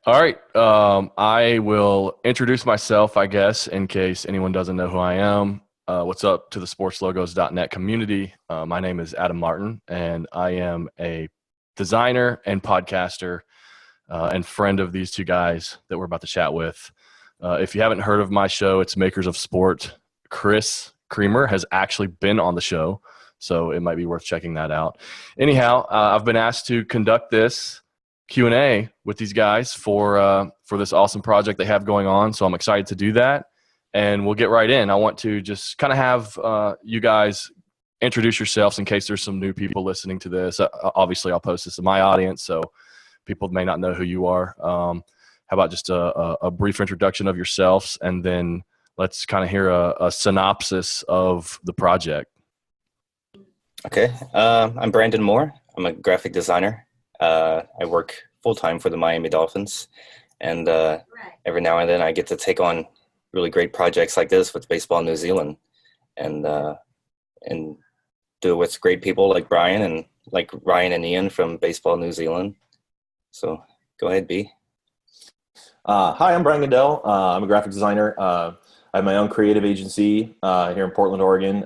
All right. I will introduce myself, I guess, in case anyone doesn't know who I am. What's up to the sportslogos.net community? My name is Adam Martin, and I am a designer and podcaster and friend of these two guys that we're about to chat with. If you haven't heard of my show, it's Makers of Sport. Chris Creamer has actually been on the show, so it might be worth checking that out. Anyhow, I've been asked to conduct this Q&A with these guys for this awesome project they have going on. So I'm excited to do that, and we'll get right in. I want to just kind of have you guys introduce yourselves in case there's some new people listening to this. Obviously, I'll post this to my audience, so people may not know who you are. How about just a brief introduction of yourselves, and then let's kind of hear a synopsis of the project. Okay. I'm Brandon Moore. I'm a graphic designer. I work full-time for the Miami Dolphins, and every now and then I get to take on really great projects like this with Baseball New Zealand, and do it with great people like Brian and like Ryan and Ian from Baseball New Zealand. So go ahead, B. Hi, I'm Brian Gundell. I'm a graphic designer. I have my own creative agency here in Portland, Oregon.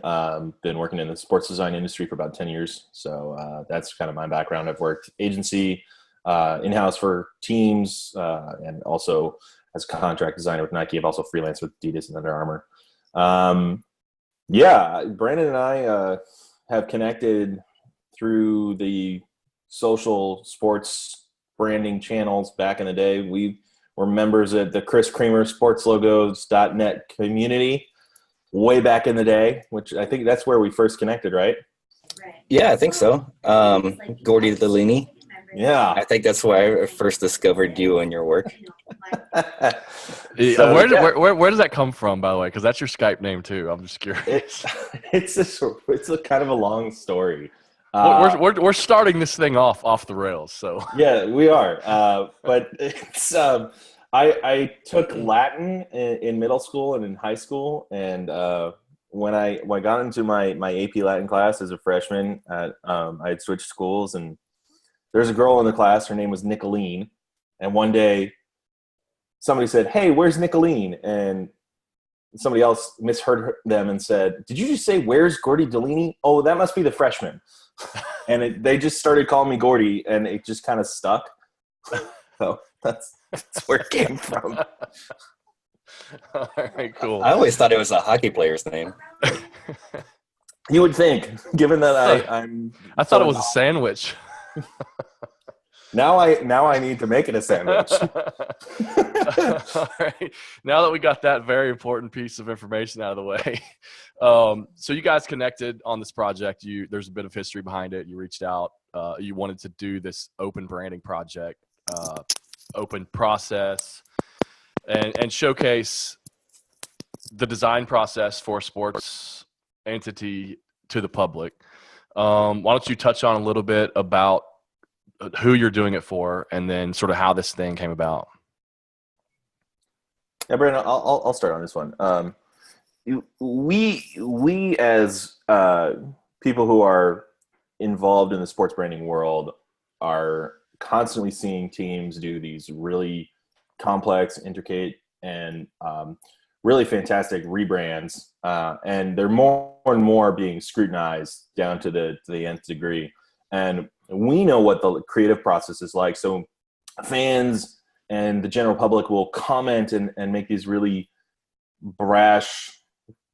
Been working in the sports design industry for about 10 years. So that's kind of my background. I've worked agency, in-house for teams, and also as a contract designer with Nike. I've also freelanced with Adidas and Under Armour. Brandon and I have connected through the social sports branding channels back in the day. We were members at the Chris Creamer sportslogos.net community way back in the day, which I think that's where we first connected, right? Yeah, I think so. Gordy Delini. Yeah. I think that's where I first discovered you and your work. Where does that come from, by the way? Because that's your Skype name too. I'm just curious. It's a kind of a long story. We're starting this thing off the rails, so yeah, we are. But it's I took Latin in middle school and in high school, and when I got into my AP Latin class as a freshman, I had switched schools, and there's a girl in the class. Her name was Nicolene, and one day somebody said, "Hey, where's Nicolene?" And somebody else misheard them and said, "Did you just say where's Gordy Delini? Oh, that must be the freshman." And they just started calling me Gordy, and it just kind of stuck. So that's where it came from. All right, cool. I always thought it was a hockey player's name. You would think, given that I thought it was a sandwich. Now I need to make it a sandwich. All right. Now that we got that very important piece of information out of the way, so you guys connected on this project. There's a bit of history behind it. You reached out. You wanted to do this open branding project, open process, and showcase the design process for a sports entity to the public. Why don't you touch on a little bit about who you're doing it for, and then sort of how this thing came about? Yeah, Brandon, I'll start on this one. We as people who are involved in the sports branding world are constantly seeing teams do these really complex, intricate, and really fantastic rebrands, and they're more and more being scrutinized down to the nth degree. And we know what the creative process is like. So fans and the general public will comment and make these really brash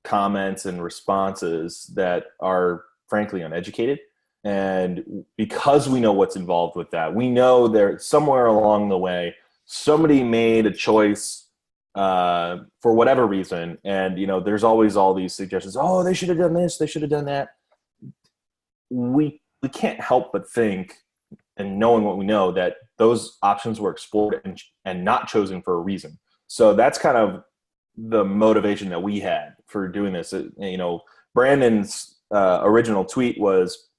comments and responses that are frankly uneducated. And because we know what's involved with that, we know there somewhere along the way, somebody made a choice for whatever reason. And, there's always all these suggestions. Oh, they should have done this. They should have done that. We can't help but think, and knowing what we know, that those options were explored and not chosen for a reason. So that's kind of the motivation that we had for doing this. Brandon's original tweet was,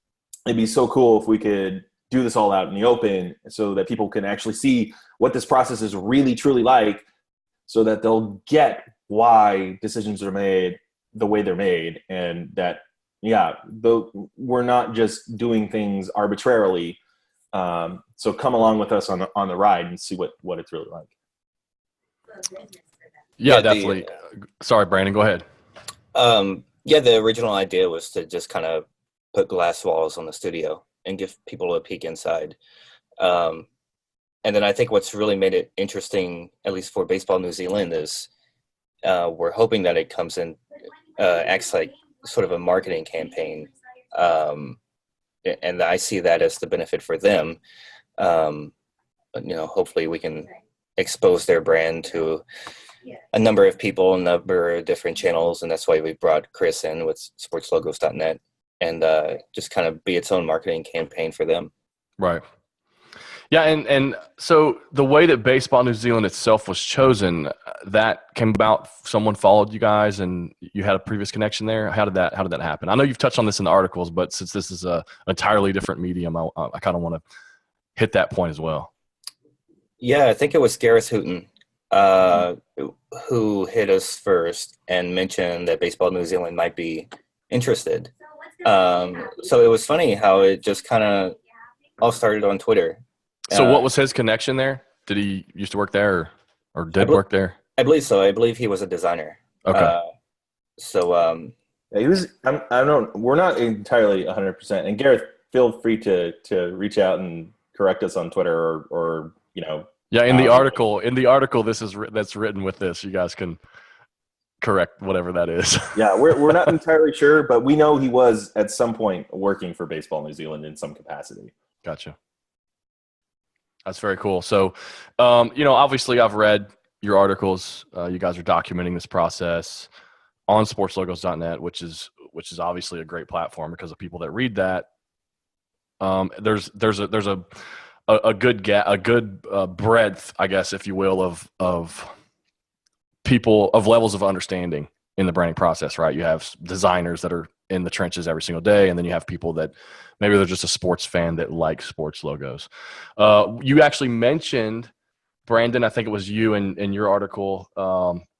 it'd be so cool if we could do this all out in the open so that people can actually see what this process is really, truly like, so that they'll get why decisions are made the way they're made, and that, we're not just doing things arbitrarily. So come along with us on the ride and see what it's really like. Yeah, definitely. Sorry, Brandon, go ahead. The original idea was to just kind of put glass walls on the studio and give people a peek inside. And then I think what's really made it interesting, at least for Baseball New Zealand, is we're hoping that it comes in, acts like sort of a marketing campaign. And I see that as the benefit for them. Hopefully we can expose their brand to a number of people, a number of different channels. And that's why we brought Chris in with sportslogos.net and just kind of be its own marketing campaign for them. Right. Yeah, and so the way that Baseball New Zealand itself was chosen, that came about. Someone followed you guys, and you had a previous connection there. How did that happen? I know you've touched on this in the articles, but since this is a entirely different medium, I kind of want to hit that point as well. Yeah, I think it was Gareth Hooton who hit us first and mentioned that Baseball New Zealand might be interested. So it was funny how it just kind of all started on Twitter. So what was his connection there? Did he used to work there or work there? I believe so. I believe he was a designer. Okay. He was. I don't know. We're not entirely 100%. And Gareth, feel free to reach out and correct us on Twitter or Yeah, in the article, that's written with this. You guys can correct whatever that is. Yeah, we're not entirely sure, but we know he was at some point working for Baseball New Zealand in some capacity. Gotcha. That's very cool. So, obviously I've read your articles. You guys are documenting this process on sportslogos.net, which is obviously a great platform because of people that read that. There's a good breadth, I guess, if you will, of people, of levels of understanding in the branding process, right? You have designers that are in the trenches every single day, and then you have people that maybe they're just a sports fan that like sports logos. You actually mentioned, Brandon, I think it was you in your article,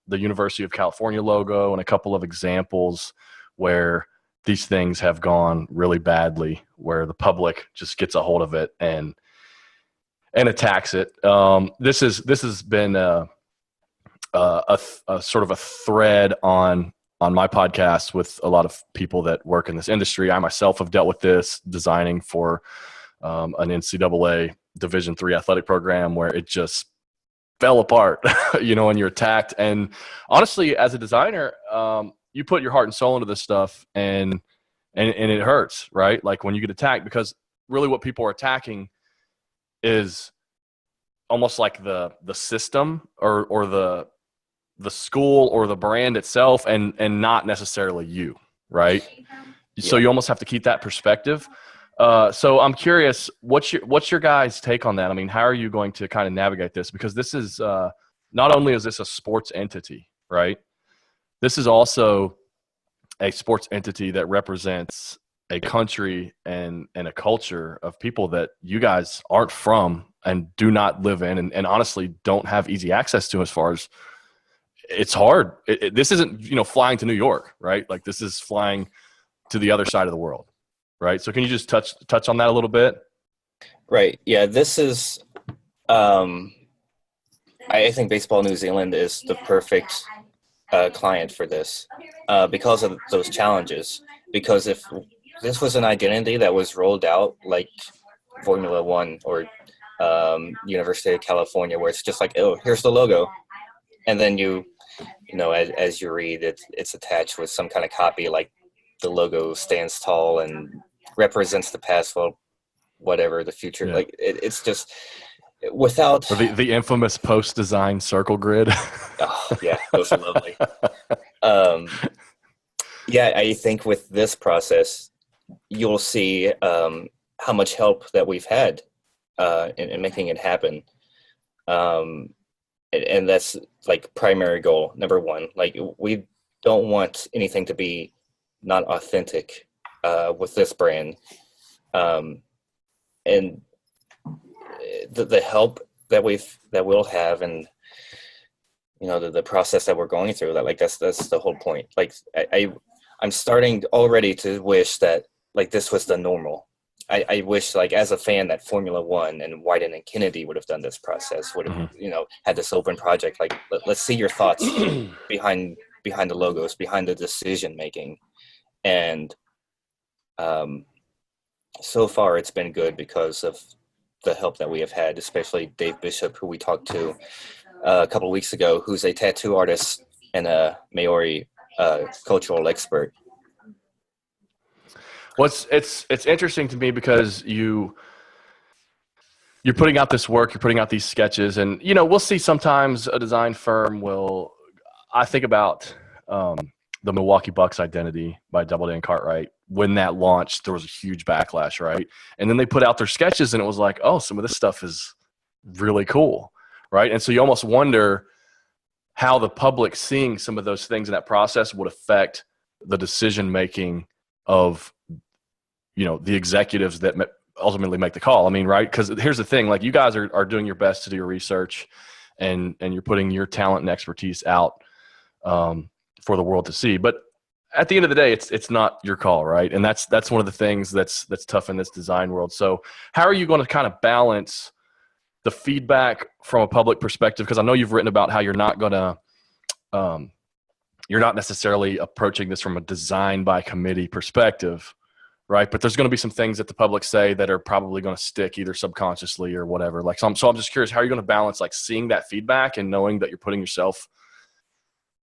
the University of California logo and a couple of examples where these things have gone really badly, where the public just gets a hold of it and attacks it. This has been a sort of a thread on my podcast with a lot of people that work in this industry. I myself have dealt with this, designing for an NCAA Division III athletic program where it just fell apart, and you're attacked. And honestly, as a designer, you put your heart and soul into this stuff, and it hurts, right? Like when you get attacked, because really what people are attacking is almost like the system or the school or the brand itself, and not necessarily you, right? Yeah. So you almost have to keep that perspective. So I'm curious, what's your guys' take on that? I mean, how are you going to kind of navigate this? Because this is not only is this a sports entity, right? This is also a sports entity that represents a country and a culture of people that you guys aren't from and do not live in, and honestly don't have easy access to. As far as it's hard. This isn't, flying to New York, right? Like this is flying to the other side of the world, right? So can you just touch on that a little bit? Right. Yeah. This is, I think Baseball New Zealand is the perfect client for this because of those challenges. Because if this was an identity that was rolled out like Formula One or University of California, where it's just like, oh, here's the logo, and then as you read it, it's attached with some kind of copy, like the logo stands tall and represents the past, well, whatever the future. Yeah. Like it's just without or the infamous post design circle grid. Oh yeah, those are lovely. I think with this process, you'll see how much help that we've had in making it happen. And that's like primary goal, number one. Like we don't want anything to be not authentic with this brand. And the help that we'll have, and the process that we're going through, that like that's the whole point. Like I'm starting already to wish that like this was the normal. I wish, like, as a fan, that Formula One and Wyden and Kennedy would have done this process, would have, had this open project. Like, let's see your thoughts behind the logos, behind the decision making. And so far it's been good because of the help that we have had, especially Dave Bishop, who we talked to a couple of weeks ago, who's a tattoo artist and a Maori cultural expert. Well, it's interesting to me because you're putting out this work, you're putting out these sketches, and we'll see sometimes a design firm will. I think about the Milwaukee Bucks identity by Doubleday and Cartwright. When that launched, there was a huge backlash, right? And then they put out their sketches, and it was like, oh, some of this stuff is really cool, right? And so you almost wonder how the public seeing some of those things in that process would affect the decision making of the executives that ultimately make the call. I mean, right? Because here's the thing: like, you guys are doing your best to do your research, and you're putting your talent and expertise out for the world to see. But at the end of the day, it's not your call, right? And that's one of the things that's tough in this design world. So how are you going to kind of balance the feedback from a public perspective? Because I know you've written about how you're not necessarily approaching this from a design by committee perspective, right? But there's going to be some things that the public say that are probably going to stick either subconsciously or whatever. Like, so I'm just curious, how are you going to balance like seeing that feedback and knowing that you're putting yourself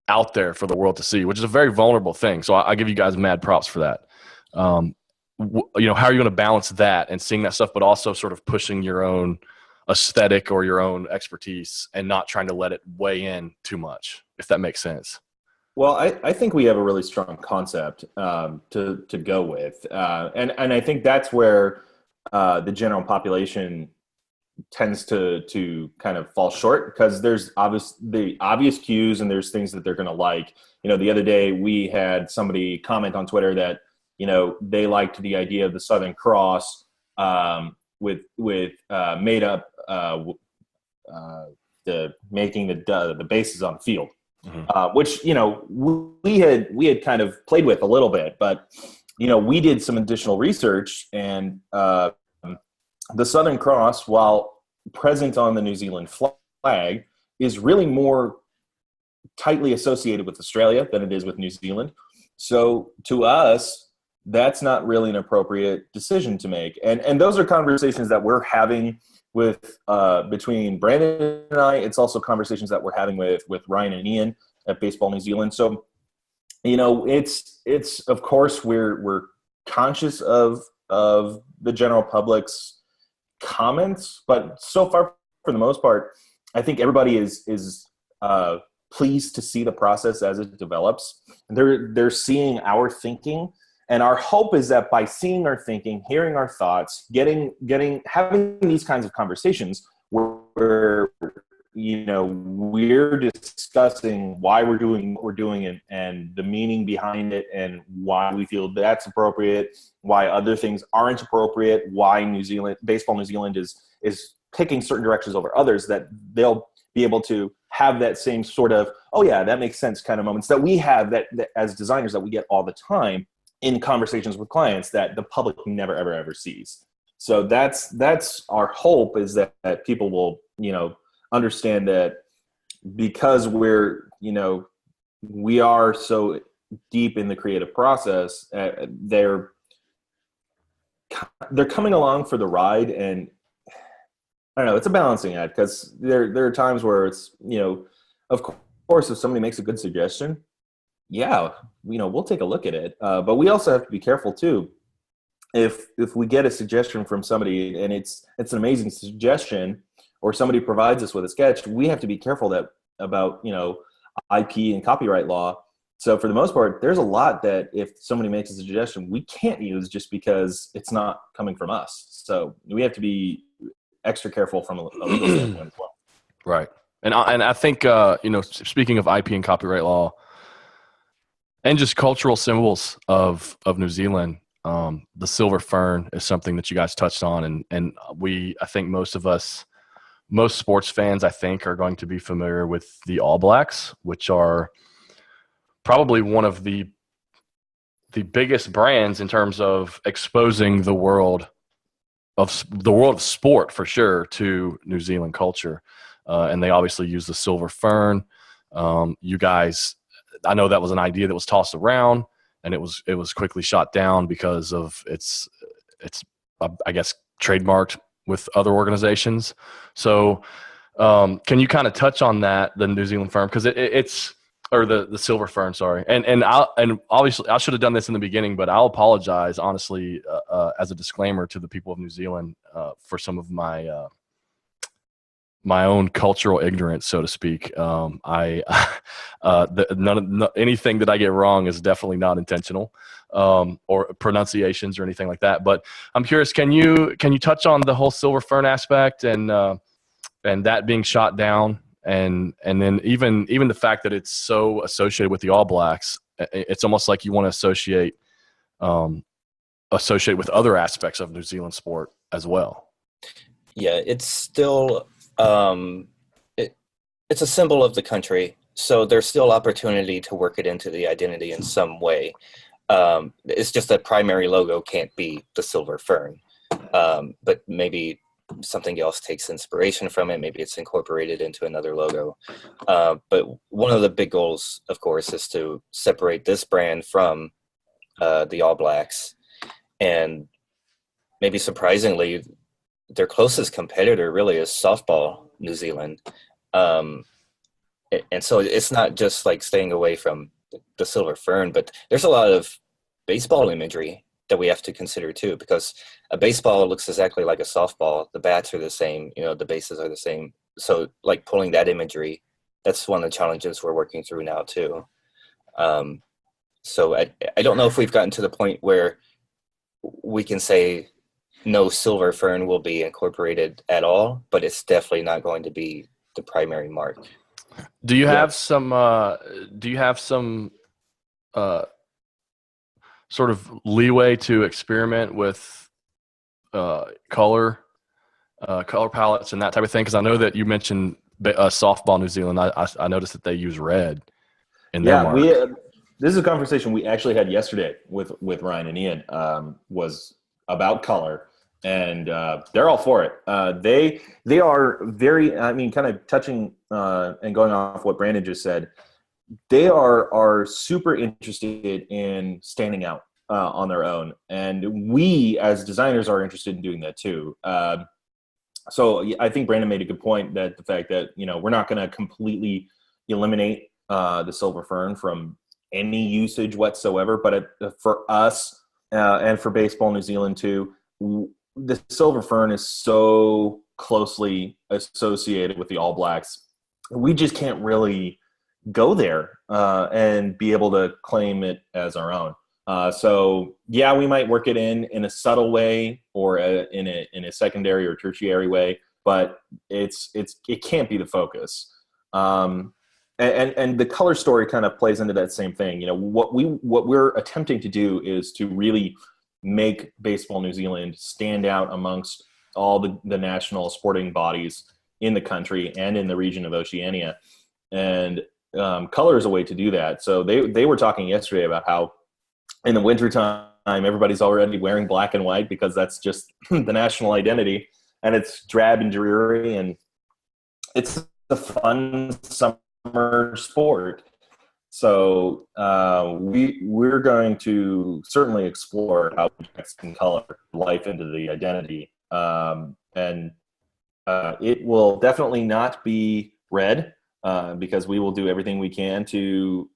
out there for the world to see, which is a very vulnerable thing. So I give you guys mad props for that. How are you going to balance that and seeing that stuff, but also sort of pushing your own aesthetic or your own expertise and not trying to let it weigh in too much, if that makes sense? Well, I think we have a really strong concept to go with. And I think that's where the general population tends to kind of fall short, because there's the obvious cues and there's things that they're going to like. The other day we had somebody comment on Twitter that they liked the idea of the Southern Cross with made up the making the bases on the field, which we had kind of played with a little bit, but we did some additional research, and the Southern Cross, while present on the New Zealand flag, is really more tightly associated with Australia than it is with New Zealand. So to us, that's not really an appropriate decision to make. And those are conversations that we're having with between Brandon and I. It's also conversations that we're having with Ryan and Ian at Baseball New Zealand. So, it's of course we're conscious of the general public's comments, but so far, for the most part, I think everybody is pleased to see the process as it develops. They're seeing our thinking, and our hope is that by seeing our thinking, hearing our thoughts, having these kinds of conversations where we're discussing why we're doing what we're doing and the meaning behind it, and why we feel that's appropriate, why other things aren't appropriate, why Baseball New Zealand is picking certain directions over others, that they'll be able to have that same sort of, oh yeah, that makes sense kind of moments that we have that as designers that we get all the time in conversations with clients that the public never, ever sees. So that's our hope, is that people will, understand that because we are so deep in the creative process, they're coming along for the ride. And I don't know, it's a balancing act, because there are times where it's, of course, if somebody makes a good suggestion, yeah, we'll take a look at it. But we also have to be careful too. If we get a suggestion from somebody and it's an amazing suggestion, or somebody provides us with a sketch, we have to be careful about IP and copyright law. So for the most part, there's a lot that if somebody makes a suggestion, we can't use just because it's not coming from us. So we have to be extra careful from a legal standpoint as well. Right. And I think, speaking of IP and copyright law and just cultural symbols of New Zealand, the silver fern is something that you guys touched on. And I think most sports fans, I think, are going to be familiar with the All Blacks, which are probably one of the biggest brands in terms of exposing the world the world of sport for sure to New Zealand culture, and they obviously use the silver fern. You guys, I know that was an idea that was tossed around, and it was quickly shot down because of its I guess trademarked with other organizations. So can you kind of touch on that, the New Zealand fern, because it's or the silver fern, sorry, and obviously I should have done this in the beginning, but I'll apologize honestly as a disclaimer to the people of New Zealand for some of my my own cultural ignorance, so to speak. Anything that I get wrong is definitely not intentional, or pronunciations or anything like that. But I'm curious, can you touch on the whole silver fern aspect and that being shot down, and then even the fact that it's so associated with the All Blacks, it's almost like you want to associate with other aspects of New Zealand sport as well. Yeah, it's still it's a symbol of the country, so there's still opportunity to work it into the identity in some way. It's just that primary logo can't be the silver fern, but maybe something else takes inspiration from it. Maybe it's incorporated into another logo. But one of the big goals, of course, is to separate this brand from the All Blacks. And maybe surprisingly, their closest competitor really is softball New Zealand. And so it's not just like staying away from the silver fern, but there's a lot of baseball imagery that we have to consider too, because a baseball looks exactly like a softball. The bats are the same, the bases are the same. So like pulling that imagery, that's one of the challenges we're working through now too. So I don't know if we've gotten to the point where we can say no silver fern will be incorporated at all, but it's definitely not going to be the primary mark. Do you have some sort of leeway to experiment with color palettes and that type of thing? Because I know that you mentioned softball New Zealand. I noticed that they use red in their mark. This is a conversation we actually had yesterday with Ryan and Ian, was about color, and they're all for it. They are very, kind of touching and going off what Brandon just said, they are super interested in standing out on their own. And we as designers are interested in doing that too. So I think Brandon made a good point, that the fact that, we're not going to completely eliminate the silver fern from any usage whatsoever, but for us and for Baseball New Zealand too, the silver fern is so closely associated with the All Blacks. We just can't really go there and be able to claim it as our own. So yeah, we might work it in a subtle way or in a secondary or tertiary way, but it can't be the focus. And the color story kind of plays into that same thing. What we're attempting to do is to really make Baseball New Zealand stand out amongst all the national sporting bodies in the country and in the region of Oceania. And color is a way to do that. So they were talking yesterday about how in the wintertime, everybody's already wearing black and white because that's just the national identity, and it's drab and dreary, and it's a fun summer sport. So we're going to certainly explore how projects can color life into the identity. And it will definitely not be red, because we will do everything we can to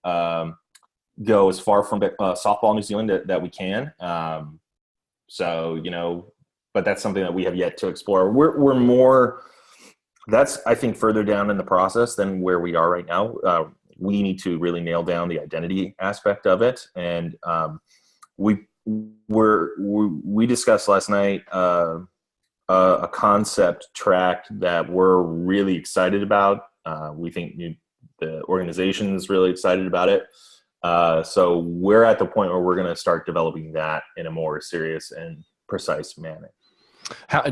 go as far from softball New Zealand that we can. But that's something that we have yet to explore. We're more, that's, I think, further down in the process than where we are right now. We need to really nail down the identity aspect of it. And we discussed last night a concept track that we're really excited about. We think the organization is really excited about it. So we're at the point where we're going to start developing that in a more serious and precise manner. How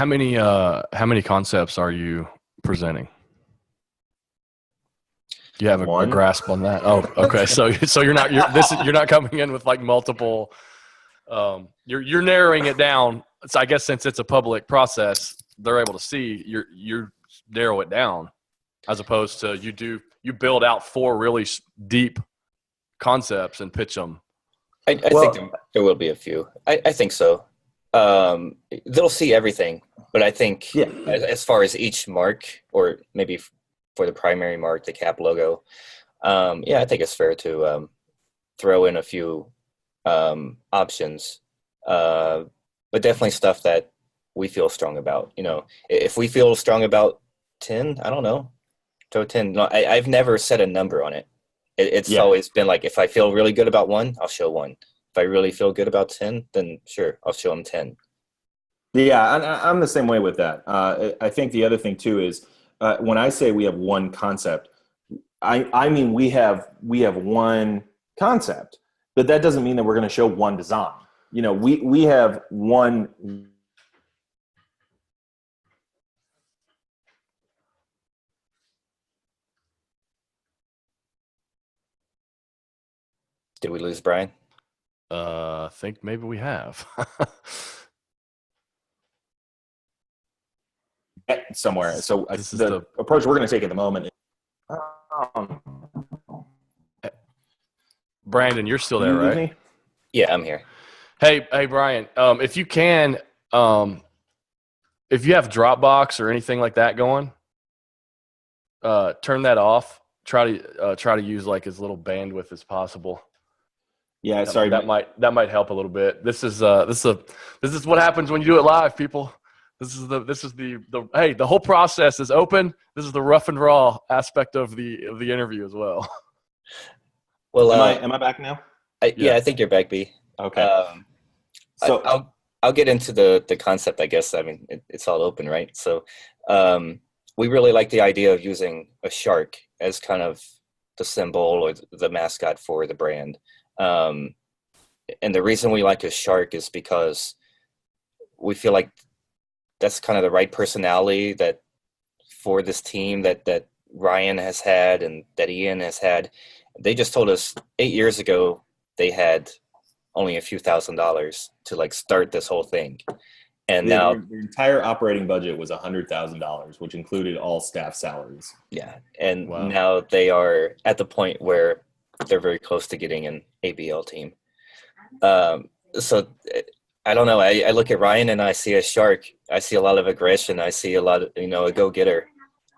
many concepts are you presenting? Do you have a grasp on that? Oh, okay. So you're not coming in with like multiple. You're narrowing it down So I guess since it's a public process, they're able to see you narrow it down, as opposed to you build out 4 really deep concepts and pitch them. I think there will be a few. I think so. They'll see everything, but I think as far as each mark, or maybe for the primary mark, the cap logo, I think it's fair to throw in a few options, but definitely stuff that we feel strong about. If we feel strong about 10, I don't know, throw 10. No, I've never set a number on it. It's always been like, if I feel really good about 1, I'll show 1. If I really feel good about 10, then sure, I'll show them 10. Yeah, I'm the same way with that. I think the other thing too is when I say we have one concept, I mean we have one concept, but that doesn't mean that we're going to show one design. We have one. Did we lose Brian? I think maybe we have. Somewhere. So this is the approach we're going to take at the moment. Brandon, you're still there, right? Me? Yeah, I'm here. Hey, Brian. If you can, if you have Dropbox or anything like that going, turn that off. Try to use like as little bandwidth as possible. Yeah, sorry. That might help a little bit. This is what happens when you do it live, people. This is the whole process is open. This is the rough and raw aspect of the interview as well. Well, am I back now? I think you're back, B. Okay. So I'll get into the concept, I guess. I mean, it's all open, right? So we really like the idea of using a shark as kind of the symbol or the mascot for the brand. And the reason we like a shark is because we feel like that's kind of the right personality that for this team that Ryan has had and that Ian has had. They just told us 8 years ago they had only a few $1,000s to like start this whole thing. And now the entire operating budget was $100,000, which included all staff salaries. Yeah. And now they are at the point where they're very close to getting an ABL team. So I don't know. I look at Ryan and I see a shark. I see a lot of aggression. I see a lot of, a go-getter.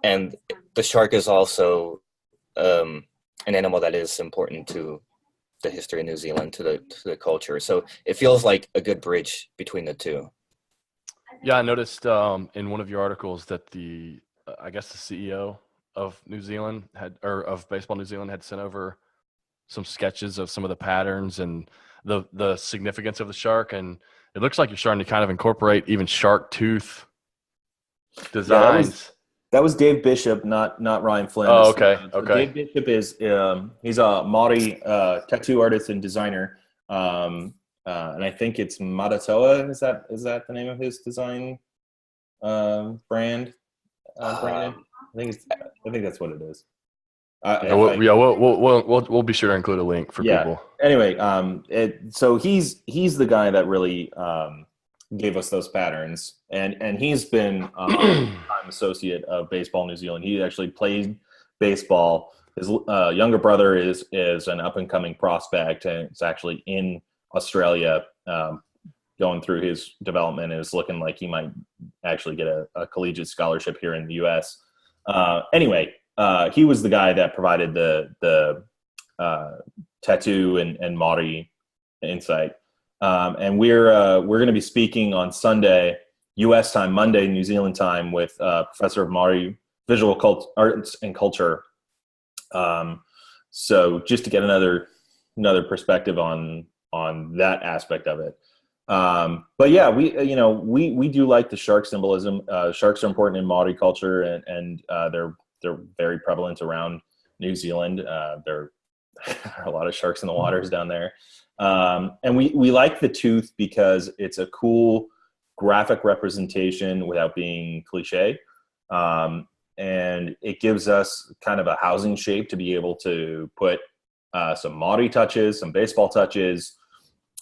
And the shark is also an animal that is important to the history of New Zealand, to the culture. So it feels like a good bridge between the two. Yeah, I noticed in one of your articles that I guess the CEO of New Zealand of Baseball New Zealand had sent over some sketches of some of the patterns and the significance of the shark, and it looks like you're starting to kind of incorporate even shark tooth designs. Yeah, that was Dave Bishop, not Ryan Flynn. Oh, okay. So Dave Bishop is he's a Maori tattoo artist and designer, and I think it's Matatoa. Is that the name of his design brand? Brandon? I think that's what it is. We'll be sure to include a link for people. Anyway, so he's the guy that really gave us those patterns, and he's been a time associate of Baseball New Zealand. He actually played baseball. His younger brother is an up and coming prospect, and it's actually in Australia, going through his development. Is looking like he might actually get a collegiate scholarship here in the U.S. Anyway. He was the guy that provided the tattoo and Maori insight, and we're going to be speaking on Sunday, U.S. time, Monday, New Zealand time, with professor of Maori visual arts and culture. So just to get another perspective on that aspect of it. But yeah, we do like the shark symbolism. Sharks are important in Maori culture, and they're very prevalent around New Zealand. There are a lot of sharks in the waters down there. And we like the tooth because it's a cool graphic representation without being cliche. And it gives us kind of a housing shape to be able to put some Maori touches, some baseball touches,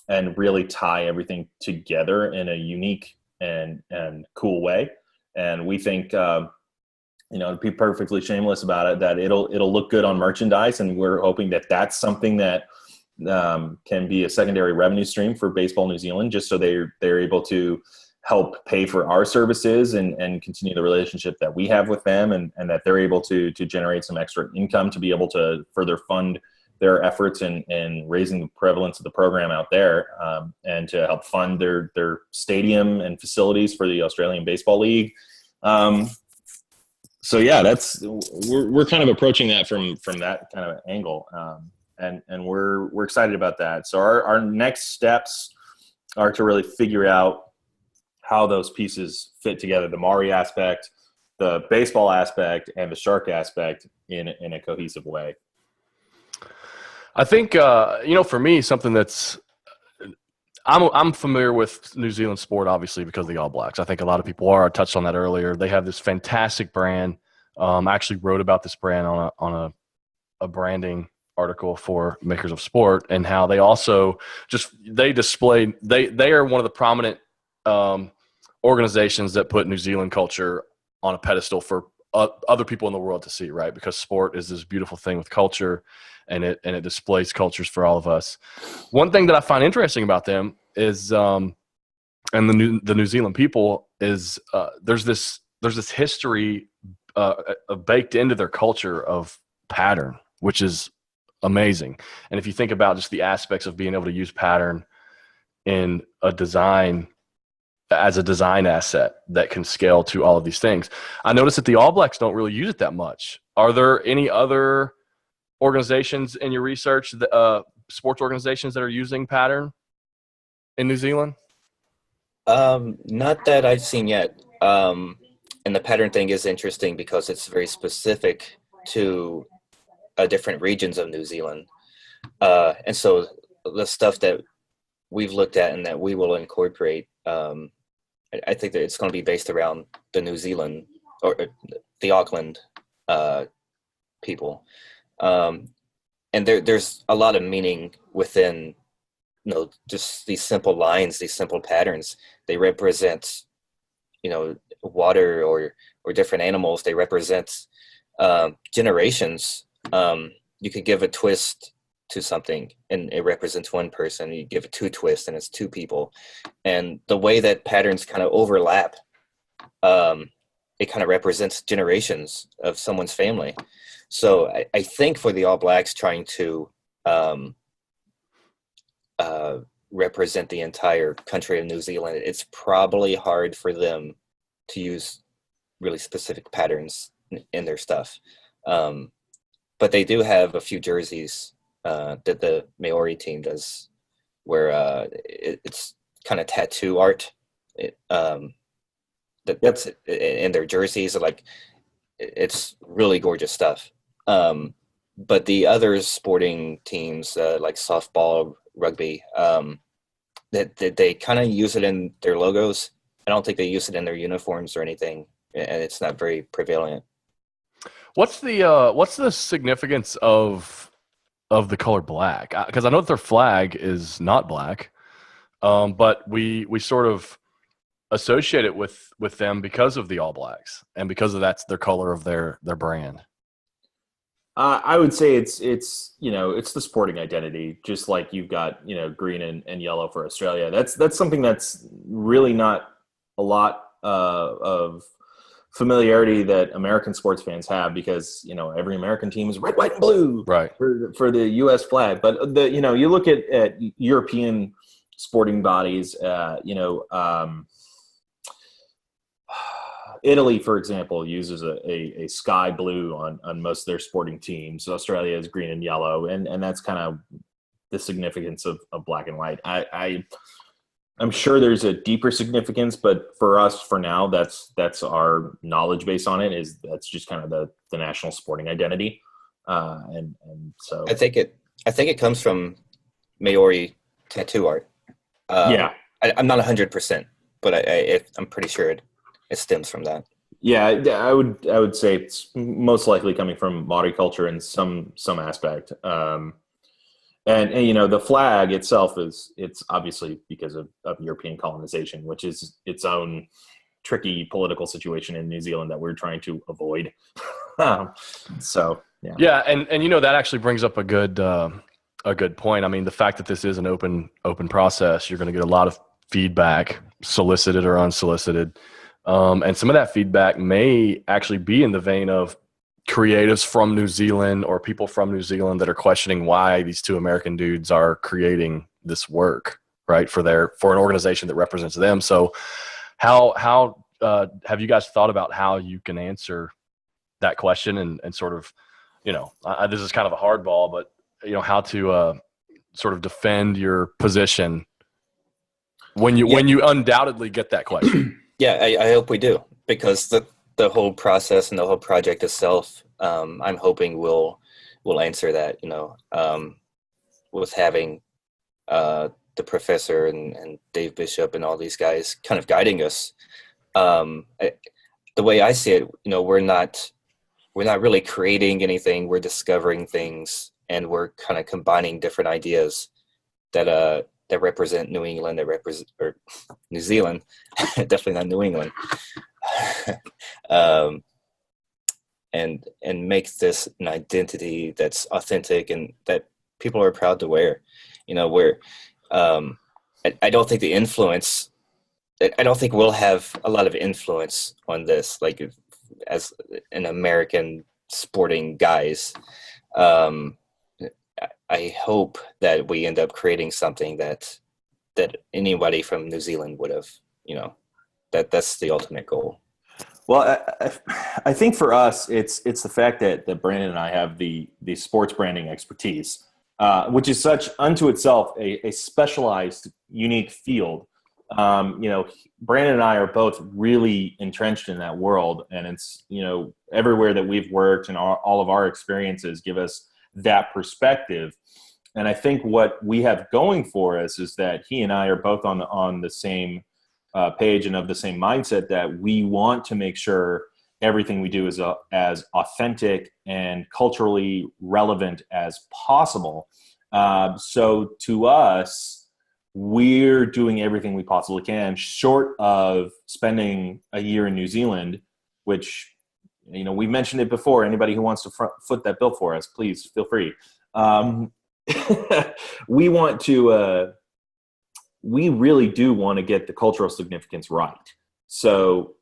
and really tie everything together in a unique and cool way. And we think, to be perfectly shameless about it, that it'll look good on merchandise, and we're hoping that that's something that can be a secondary revenue stream for Baseball New Zealand, just so they're able to help pay for our services and continue the relationship that we have with them, and that they're able to generate some extra income to be able to further fund their efforts in raising the prevalence of the program out there, and to help fund their stadium and facilities for the Australian Baseball League. So yeah, we're kind of approaching that from that kind of angle, and we're excited about that. So our next steps are to really figure out how those pieces fit together: the Maori aspect, the baseball aspect, and the shark aspect in a cohesive way. I think for me, something that's I'm familiar with New Zealand sport, obviously, because of the All Blacks. I think a lot of people are. I touched on that earlier. They have this fantastic brand. I actually wrote about this brand on a branding article for Makers of Sport, and how they also they are one of the prominent organizations that put New Zealand culture on a pedestal for other people in the world to see, right? Because sport is this beautiful thing with culture, and it displays cultures for all of us. One thing that I find interesting about them is, and the New Zealand people is, there's this history baked into their culture of pattern, which is amazing. And if you think about just the aspects of being able to use pattern in a design as a design asset that can scale to all of these things, I noticed that the All Blacks don't really use it that much. Are there any other organizations in your research, sports organizations, that are using pattern in New Zealand? Not that I've seen yet. And the pattern thing is interesting because it's very specific to different regions of New Zealand. And so the stuff that we've looked at and that we will incorporate, I think that it's going to be based around the New Zealand or the Auckland people. And there's a lot of meaning within, just these simple lines, these simple patterns. They represent, water or different animals. They represent generations. You could give a twist to something and it represents one person. You give it two twists and it's two people. And the way that patterns kind of overlap, it kind of represents generations of someone's family. So I think for the All Blacks trying to represent the entire country of New Zealand, it's probably hard for them to use really specific patterns in their stuff. But they do have a few jerseys that the Maori team does where it's kind of tattoo art. That's in their jerseys. Like, it's really gorgeous stuff. But the other sporting teams, like softball, rugby, that they kind of use it in their logos. I don't think they use it in their uniforms or anything, and it's not very prevalent. What's the significance of the color black? Because I know that their flag is not black, but we sort of associate it with them because of the All Blacks and because of that's their color of their brand. I would say it's the sporting identity, just like you've got green and yellow for Australia. That's something that's really not a lot of familiarity that American sports fans have, because every American team is red, white, and blue, right, for the U.S. flag. But you look at European sporting bodies, Italy, for example, uses a sky blue on most of their sporting teams. Australia is green and yellow, and that's kind of the significance of black and white. I'm sure there's a deeper significance, but for us, for now, that's our knowledge base on it. That's just kind of the national sporting identity, and so I think it comes from Maori tattoo art. Yeah, I'm not 100%, but I'm pretty sure it stems from that. Yeah, I would say it's most likely coming from Maori culture in some aspect. And the flag itself it's obviously because of European colonization, which is its own tricky political situation in New Zealand that we're trying to avoid. So yeah. Yeah, and that actually brings up a good point. I mean, the fact that this is an open process, you're going to get a lot of feedback, solicited or unsolicited, and some of that feedback may actually be in the vein of creatives from New Zealand or people from New Zealand that are questioning why these two American dudes are creating this work, right, for an organization that represents them. So how have you guys thought about how you can answer that question and sort of, this is kind of a hardball, but how to sort of defend your position when you undoubtedly get that question? Yeah, I hope we do, because the whole process and the whole project itself, I'm hoping will answer that. With having the professor and Dave Bishop and all these guys kind of guiding us. The way I see it, we're not really creating anything. We're discovering things, and we're kind of combining different ideas that represent New England, or New Zealand, definitely not New England, and make this an identity that's authentic and that people are proud to wear. I don't think I don't think we'll have a lot of influence on this, like as an American sporting guys. I hope that we end up creating something that anybody from New Zealand would have, that's the ultimate goal. Well, I think for us, it's the fact that Brandon and I have the sports branding expertise, which is such unto itself a specialized, unique field. Brandon and I are both really entrenched in that world, and it's, everywhere that we've worked and all of our experiences give us that perspective. And I think what we have going for us is that he and I are both on the same page and of the same mindset, that we want to make sure everything we do is as authentic and culturally relevant as possible. So to us, we're doing everything we possibly can, short of spending a year in New Zealand, which, we mentioned it before. Anybody who wants to foot that bill for us, please feel free. We want to, we really do want to get the cultural significance right. So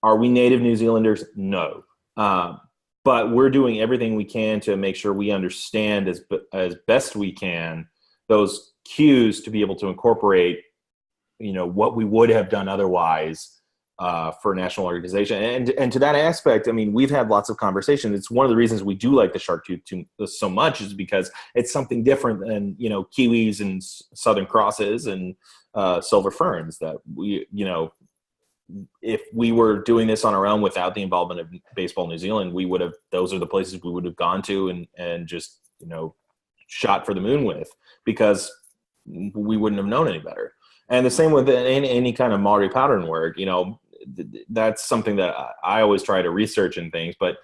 are we native New Zealanders? No. But we're doing everything we can to make sure we understand as best we can those cues to be able to incorporate, what we would have done otherwise for a national organization. And to that aspect, I mean, we've had lots of conversations. It's one of the reasons we do like the shark tooth so much, is because it's something different than, kiwis and Southern crosses and silver ferns that we, if we were doing this on our own without the involvement of Baseball New Zealand, those are the places we would have gone to and just, shot for the moon with, because we wouldn't have known any better. And the same with any kind of Maori pattern work, that's something that I always try to research in things, but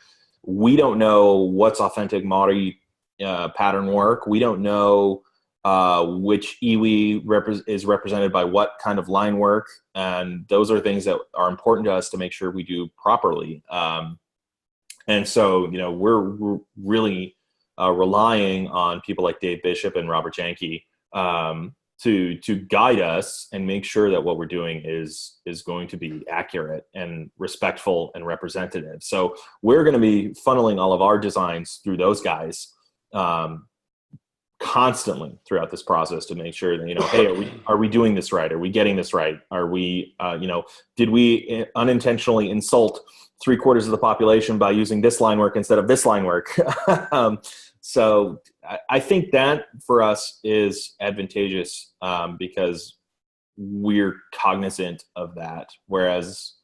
we don't know what's authentic Maori pattern work. We don't know which iwi is represented by what kind of line work. And those are things that are important to us to make sure we do properly. And so, we're really relying on people like Dave Bishop and Robert Janke to guide us and make sure that what we're doing is going to be accurate and respectful and representative. So we're going to be funneling all of our designs through those guys constantly throughout this process to make sure that, hey, are we doing this right? Are we getting this right? Are we, did we unintentionally insult 3/4 of the population by using this line work instead of this line work? So I think that for us is advantageous because we're cognizant of that, whereas,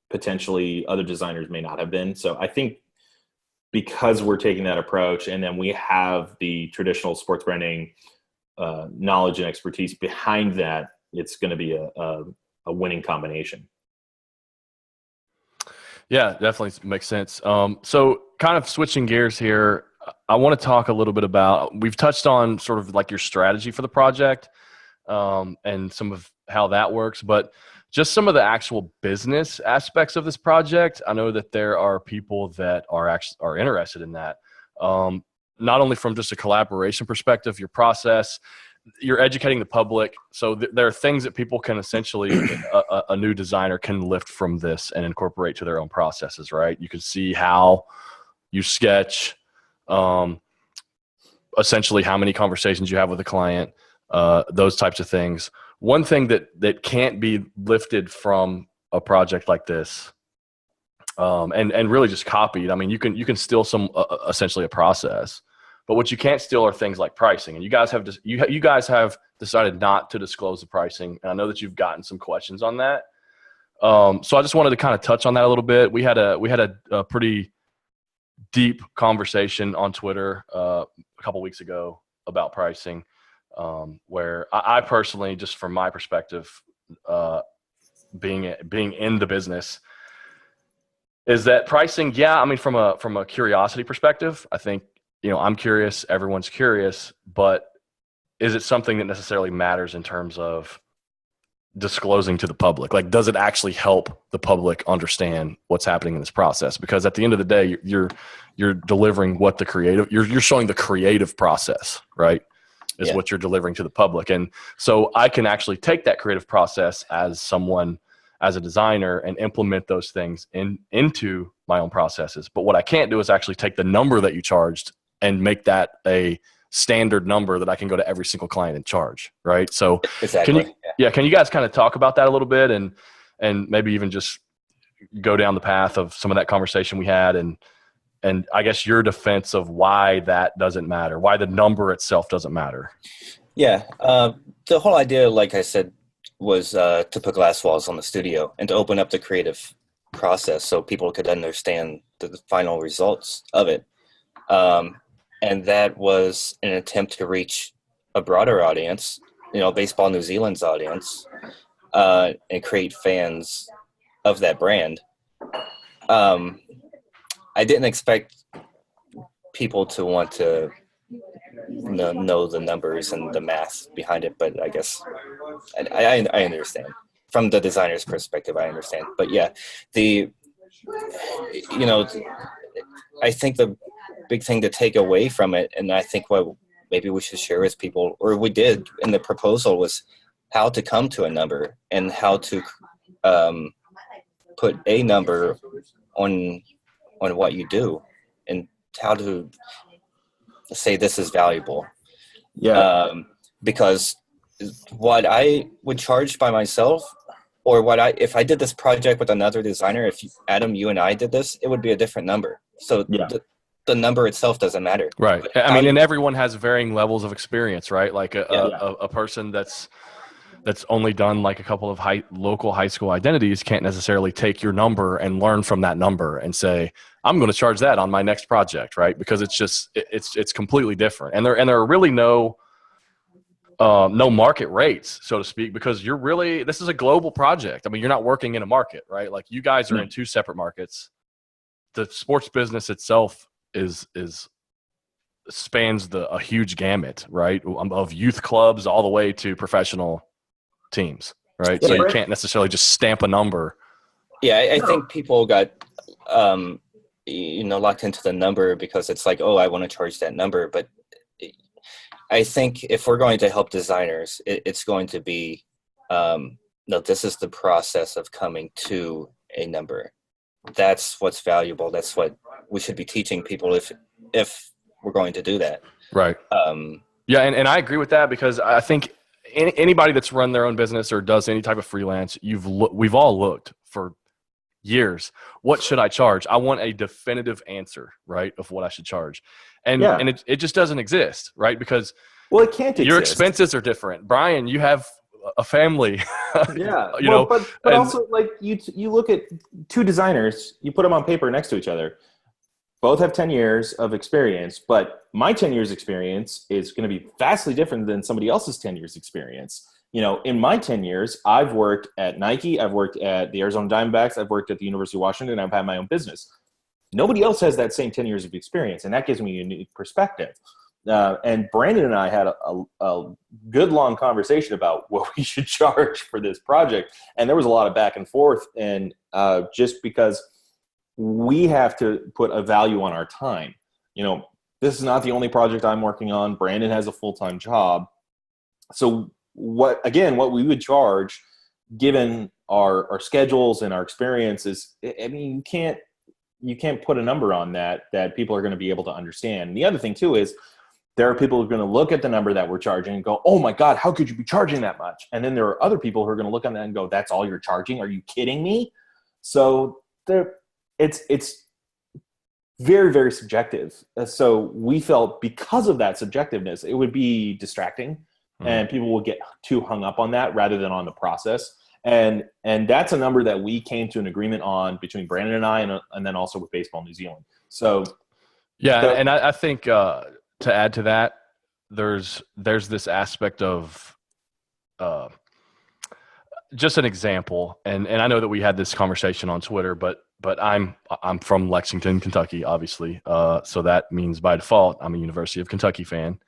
potentially other designers may not have been. So I think because we're taking that approach, and then we have the traditional sports branding knowledge and expertise behind that, it's going to be a winning combination. Yeah, definitely makes sense. So kind of switching gears here, I want to talk a little bit about, we've touched on sort of like your strategy for the project, and some of how that works, but just some of the actual business aspects of this project. I know that there are people that are interested in that. Not only from just a collaboration perspective, your process, you're educating the public. So there are things that people can essentially, a new designer can lift from this and incorporate to their own processes, right? You can see how you sketch, essentially how many conversations you have with a client, those types of things. One thing that can't be lifted from a project like this, and really just copied. I mean, you can steal some essentially a process, but what you can't steal are things like pricing. And you guys have you guys have decided not to disclose the pricing. And I know that you've gotten some questions on that. So I just wanted to kind of touch on that a little bit. We had a pretty deep conversation on Twitter a couple weeks ago about pricing, where I personally, just from my perspective, being in the business, is that pricing. Yeah, I mean, from a curiosity perspective, I think, I'm curious, everyone's curious, but is it something that necessarily matters in terms of disclosing to the public? Like, does it actually help the public understand what's happening in this process? Because at the end of the day, you're delivering what the creative, you're showing the creative process, right? Is what you're delivering to the public. And so I can actually take that creative process as someone, as a designer, and implement those things into my own processes. But what I can't do is actually take the number that you charged and make that a standard number that I can go to every single client and charge, right? So Exactly. can you guys kind of talk about that a little bit, and maybe even just go down the path of some of that conversation we had, and I guess your defense of why that doesn't matter, why the number itself doesn't matter? Yeah. The whole idea, like I said, was to put glass walls on the studio and to open up the creative process so people could understand the final results of it. And that was an attempt to reach a broader audience, Baseball New Zealand's audience, and create fans of that brand. I didn't expect people to want to know the numbers and the math behind it, but I guess I understand. From the designer's perspective, I understand. But yeah, I think the big thing to take away from it, and I think what maybe we should share with people, or we did in the proposal, was how to come to a number and how to put a number on what you do, and how to say this is valuable. Yeah. Because what I would charge by myself, or if I did this project with another designer, if Adam, you and I did this, it would be a different number. So the number itself doesn't matter. Right. I mean, and everyone has varying levels of experience, right? Like a person that's only done like a couple of local high school identities can't necessarily take your number and learn from that number and say, I'm going to charge that on my next project, right? Because it's completely different. And there are really no market rates, so to speak, because this is a global project. I mean, you're not working in a market, right? Like, you guys are in two separate markets. The sports business itself spans a huge gamut, right? Of youth clubs all the way to professional teams, right? Yeah. So you can't necessarily just stamp a number. Yeah, I think people got locked into the number because it's like, oh, I want to charge that number. But I think if we're going to help designers, it's going to be no, this is the process of coming to a number. That's what's valuable. That's what we should be teaching people if we're going to do that. Right. Yeah, and I agree with that, because I think anybody that's run their own business or does any type of freelance, we've all looked for years. What should I charge? I want a definitive answer, right, of what I should charge. And it just doesn't exist, right? Because it can't exist. Your expenses are different. Brian, you have a family. But also, like, you look at two designers, you put them on paper next to each other. Both have 10 years of experience, but my 10 years experience is going to be vastly different than somebody else's 10 years experience. In my 10 years, I've worked at Nike, I've worked at the Arizona Diamondbacks, I've worked at the University of Washington, I've had my own business. Nobody else has that same 10 years of experience, and that gives me a unique perspective. And Brandon and I had a good long conversation about what we should charge for this project, and there was a lot of back and forth, and just because we have to put a value on our time. This is not the only project I'm working on. Brandon has a full-time job. So what we would charge, given our schedules and our experiences, I mean, you can't put a number on that people are going to be able to understand. And the other thing too is there are people who are going to look at the number that we're charging and go, oh my God, how could you be charging that much? And then there are other people who are going to look at that and go, that's all you're charging? Are you kidding me? So it's very, very subjective. So we felt because of that subjectiveness, it would be distracting and people will get too hung up on that rather than on the process. And that's a number that we came to an agreement on between Brandon and I, and then also with Baseball New Zealand. So yeah, and I think to add to that, there's this aspect of just an example, and I know that we had this conversation on Twitter, but I'm from Lexington, Kentucky, obviously, so that means by default I'm a University of Kentucky fan.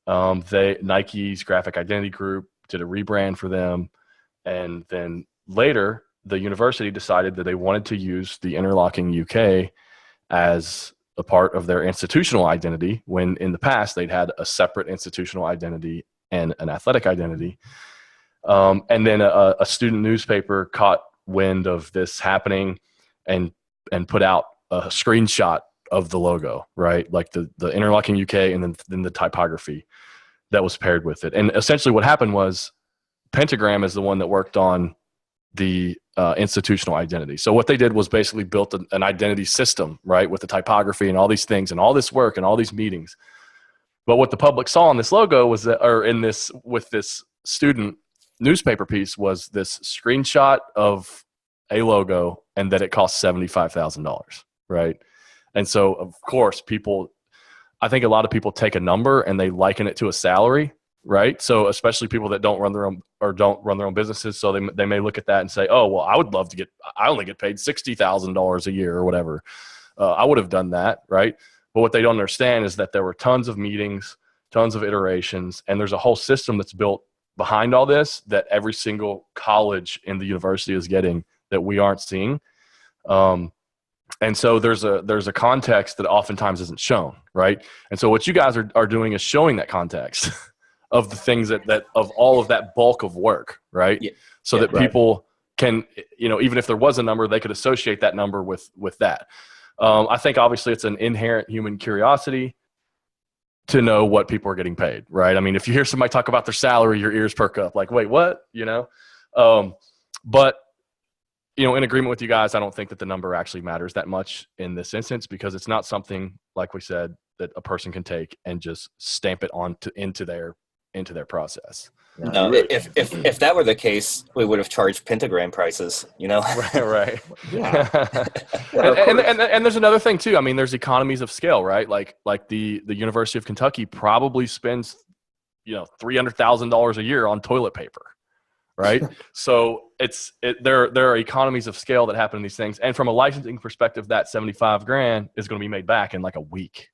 Nike's graphic identity group did a rebrand for them. And then later, the university decided that they wanted to use the Interlocking UK as a part of their institutional identity, when in the past they'd had a separate institutional identity and an athletic identity. And then a student newspaper caught wind of this happening and put out a screenshot of the logo, right? Like the Interlocking UK and then the typography that was paired with it. And essentially what happened was Pentagram is the one that worked on the institutional identity. So what they did was basically built an identity system, right, with the typography and all these things and all this work and all these meetings. But what the public saw on this logo was that, or in this, with this student newspaper piece, was this screenshot of a logo and that it cost $75,000, right? And so, of course, I think a lot of people take a number and they liken it to a salary, right? So especially people that don't run their own businesses. So they may look at that and say, oh, well, I only get paid $60,000 a year or whatever. I would have done that, right? But what they don't understand is that there were tons of meetings, tons of iterations, and there's a whole system that's built behind all this that every single college in the university is getting that we aren't seeing. And so there's a context that oftentimes isn't shown, right? And so what you guys are doing is showing that context of the things that of all of that bulk of work, right? Yeah. So that people can, even if there was a number, they could associate that number with that. I think obviously it's an inherent human curiosity to know what people are getting paid, right? I mean, if you hear somebody talk about their salary, your ears perk up like, wait, what? But in agreement with you guys, I don't think that the number actually matters that much in this instance, because it's not something, like we said, that a person can take and just stamp it into their process. No, if that were the case, we would have charged pentagram prices, Right. Yeah. and there's another thing too. I mean, there's economies of scale, right? Like the University of Kentucky probably spends, $300,000 a year on toilet paper, right? So there are economies of scale that happen in these things. And from a licensing perspective, that $75,000 is going to be made back in like a week.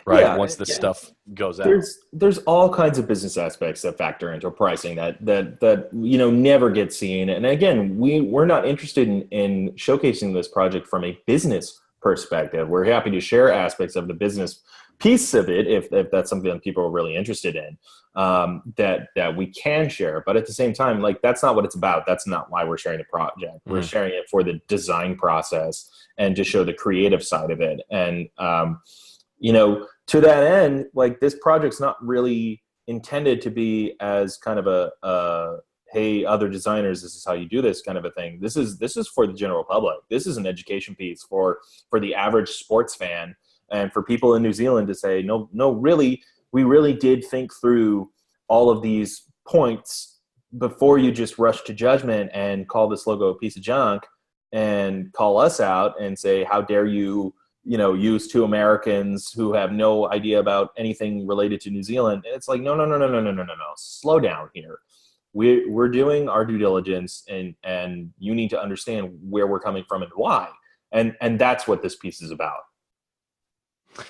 Right. Yeah, once this stuff goes out, there's all kinds of business aspects that factor into pricing that never get seen. And again, we're not interested in showcasing this project from a business perspective. We're happy to share aspects of the business piece of it if that's something that people are really interested in, that we can share. But at the same time, like, that's not what it's about. That's not why we're sharing the project. We're sharing it for the design process and to show the creative side of it. And to that end, like, this project's not really intended to be as kind of a hey, other designers, this is how you do this kind of a thing. This is for the general public. This is an education piece for the average sports fan, and for people in New Zealand to say, no, really, we really did think through all of these points before you just rush to judgment and call this logo a piece of junk and call us out and say, how dare you, use two Americans who have no idea about anything related to New Zealand. And it's like, no. Slow down here. We're doing our due diligence, and you need to understand where we're coming from and why. And that's what this piece is about.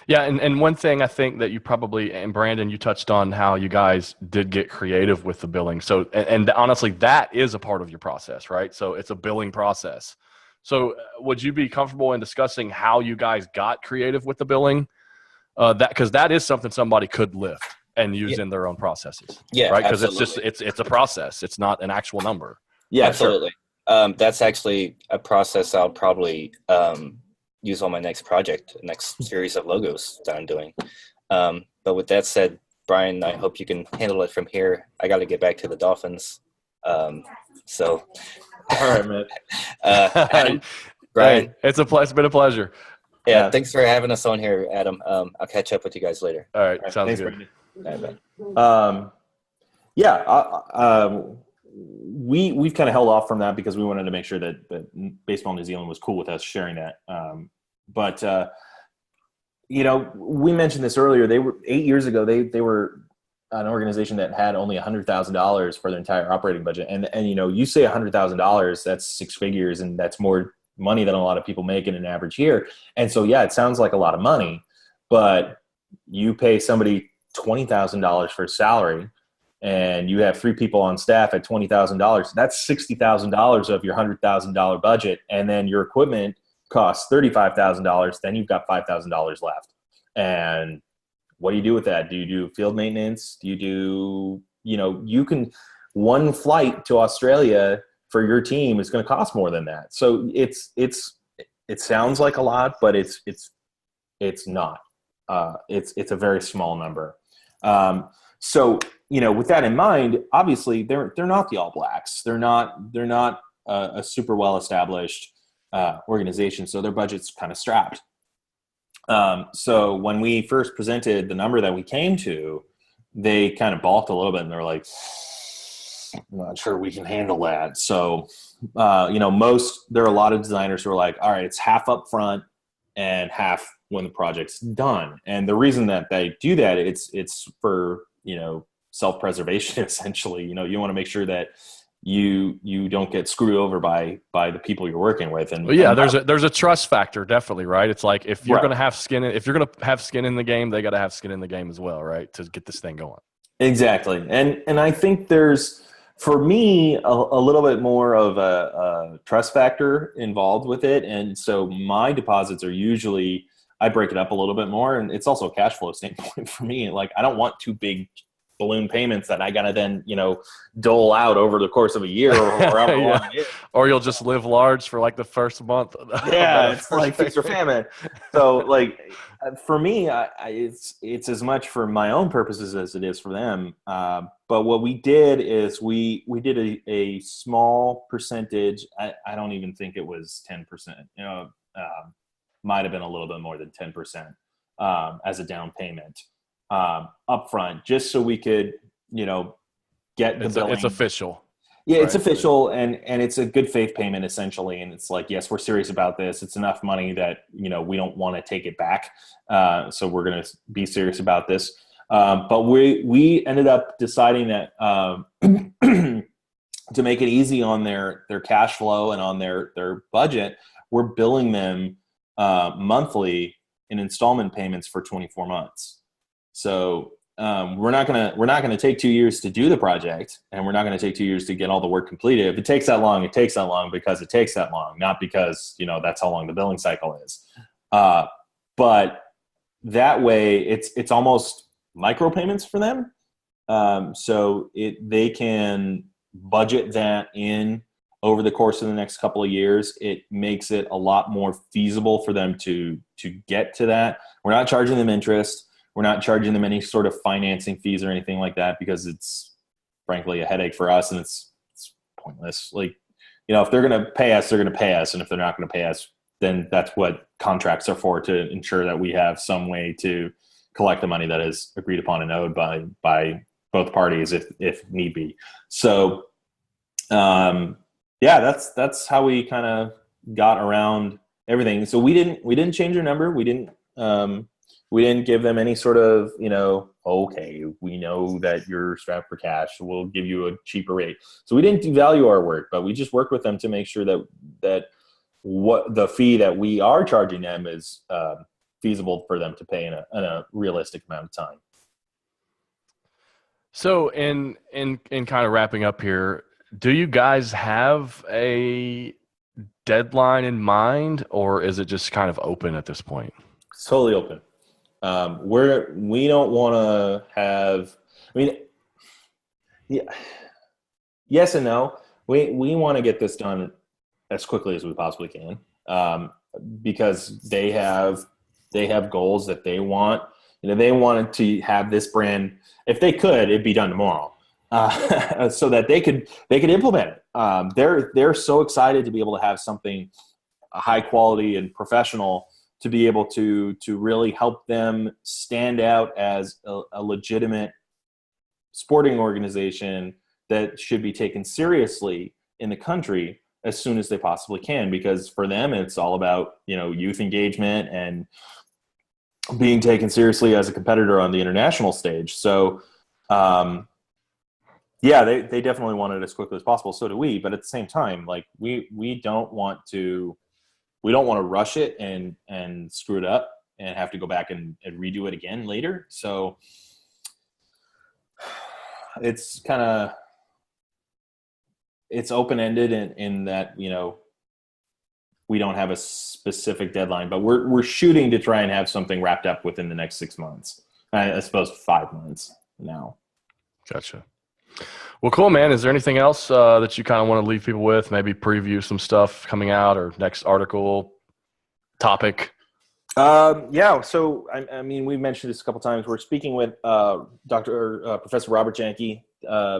Yeah, and one thing I think that you probably, and Brandon, you touched on how you guys did get creative with the billing. So, and honestly, that is a part of your process, right? So it's a billing process. So would you be comfortable in discussing how you guys got creative with the billing? Because that is something somebody could lift and use in their own processes. Yeah, right. Because absolutely. it's a process. It's not an actual number. Yeah, absolutely. Sure. That's actually a process I'll probably use on my next project, next series of logos that I'm doing. But with that said, Brian, I hope you can handle it from here. I got to get back to the Dolphins. So, all right, man. Adam, Brian, hey, it's been a pleasure. Yeah, thanks for having us on here, Adam. I'll catch up with you guys later. All right, sounds thanks, good. Brandon. We've kind of held off from that because we wanted to make sure that Baseball New Zealand was cool with us sharing that. But we mentioned this earlier. They were 8 years ago. They were an organization that had only $100,000 for their entire operating budget. And you say $100,000, that's six figures, and that's more money than a lot of people make in an average year. And so, yeah, it sounds like a lot of money, but you pay somebody $20,000 for a salary, and you have 3 people on staff at $20,000. That's $60,000 of your $100,000 budget. And then your equipment costs $35,000. Then you've got $5,000 left. And what do you do with that? Do you do field maintenance? Do you do, you can, one flight to Australia for your team is going to cost more than that. So it sounds like a lot, but it's not. It's a very small number. So with that in mind, obviously they're not the All Blacks. They're not a super well established organization. So their budget's kind of strapped. So when we first presented the number that we came to, they kind of balked a little bit, and they're like, I'm not sure we can handle that. So, there are a lot of designers who are like, all right, it's half up front and half when the project's done. And the reason that they do that, it's for, self-preservation, essentially. You want to make sure that you don't get screwed over by the people you're working with. And there's a trust factor, definitely, right? It's like if you're going to have skin in the game, they got to have skin in the game as well, right? To get this thing going. Exactly. And I think there's, for me, a little bit more of a trust factor involved with it. And so my deposits are usually, I break it up a little bit more, and it's also a cash flow standpoint for me. Like, I don't want 2 big balloon payments that I gotta then, dole out over the course of a year or however long it is. Or you'll just live large for like the first month. Yeah, it's like feast or famine. So like for me, it's as much for my own purposes as it is for them. But what we did is we did a small percentage. I don't even think it was 10%. Might have been a little bit more than 10% as a down payment. Upfront, just so we could, get the billing. It's official. Yeah, it's official, and it's a good faith payment essentially. And it's like, yes, we're serious about this. It's enough money that we don't want to take it back. So we're going to be serious about this. But we ended up deciding that to make it easy on their cash flow and on their budget, we're billing them monthly in installment payments for 24 months. So we're not gonna take 2 years to do the project, and we're not gonna take 2 years to get all the work completed. If it takes that long, it takes that long because it takes that long, not because that's how long the billing cycle is. But that way, it's almost micropayments for them. So they can budget that in over the course of the next couple of years. It makes it a lot more feasible for them to get to that. We're not charging them interest. We're not charging them any sort of financing fees or anything like that, because it's frankly a headache for us, and it's pointless. Like, if they're going to pay us, they're going to pay us. And if they're not going to pay us, then that's what contracts are for, to ensure that we have some way to collect the money that is agreed upon and owed by both parties if need be. So, that's how we kind of got around everything. So we didn't change our number. We didn't give them any sort of, okay, we know that you're strapped for cash, we'll give you a cheaper rate. So we didn't devalue our work, but we just worked with them to make sure that what the fee that we are charging them is feasible for them to pay in a realistic amount of time. So in kind of wrapping up here, do you guys have a deadline in mind, or is it just kind of open at this point? It's totally open. We don't want to have. I mean, yeah, yes and no. We want to get this done as quickly as we possibly can, because they have goals that they want. They wanted to have this brand. If they could, it'd be done tomorrow, so that they could implement it. They're so excited to be able to have something high quality and professional to be able to really help them stand out as a legitimate sporting organization that should be taken seriously in the country as soon as they possibly can, because for them it's all about youth engagement and being taken seriously as a competitor on the international stage. So they definitely want it as quickly as possible. So do we, but at the same time, like we don't want to rush it and screw it up and have to go back and redo it again later. So it's kind of, it's open-ended in that, we don't have a specific deadline, but we're shooting to try and have something wrapped up within the next 6 months. I suppose 5 months now. Gotcha. Well, cool, man. Is there anything else that you kind of want to leave people with? Maybe preview some stuff coming out or next article topic? Yeah. So, I mean, we've mentioned this a couple times. We're speaking with Professor Robert Janke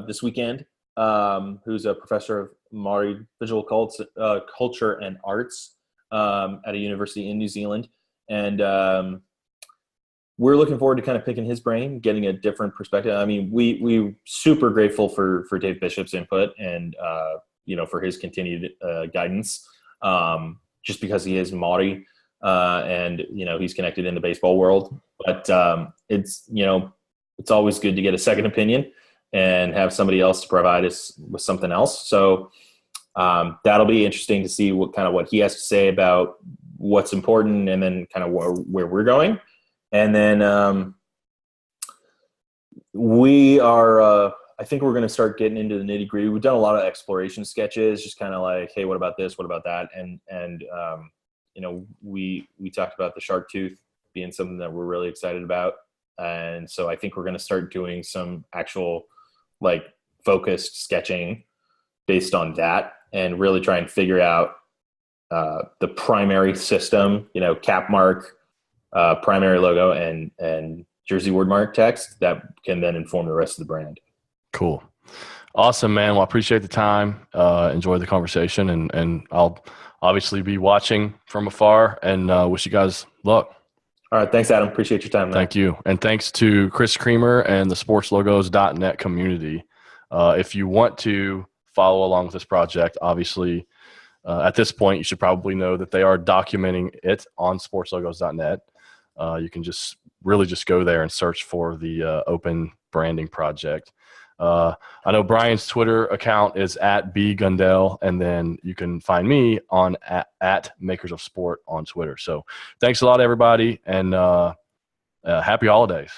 this weekend, who's a professor of Maori visual culture and arts at a university in New Zealand. And we're looking forward to kind of picking his brain, getting a different perspective. I mean, we're super grateful for Dave Bishop's input and, for his continued guidance, just because he is Maori and, he's connected in the baseball world. But it's always good to get a second opinion and have somebody else to provide us with something else. So that'll be interesting to see what he has to say about what's important and then kind of where we're going. And then we are, I think we're going to start getting into the nitty gritty. We've done a lot of exploration sketches, just kind of like, hey, what about this? What about that? And we talked about the shark tooth being something that we're really excited about. And so I think we're going to start doing some actual focused sketching based on that and really try and figure out the primary system, cap mark, primary logo and jersey word mark text that can then inform the rest of the brand. Cool. Awesome, man. Well, I appreciate the time. Enjoy the conversation and I'll obviously be watching from afar and wish you guys luck. All right. Thanks, Adam. Appreciate your time, man. Thank you. And thanks to Chris Creamer and the sportslogos.net community. If you want to follow along with this project, obviously at this point, you should probably know that they are documenting it on sportslogos.net. You can just go there and search for the open branding project. I know Brian's Twitter account is at @bgundell, and then you can find me on at Makers of Sport on Twitter. So thanks a lot, everybody, and happy holidays.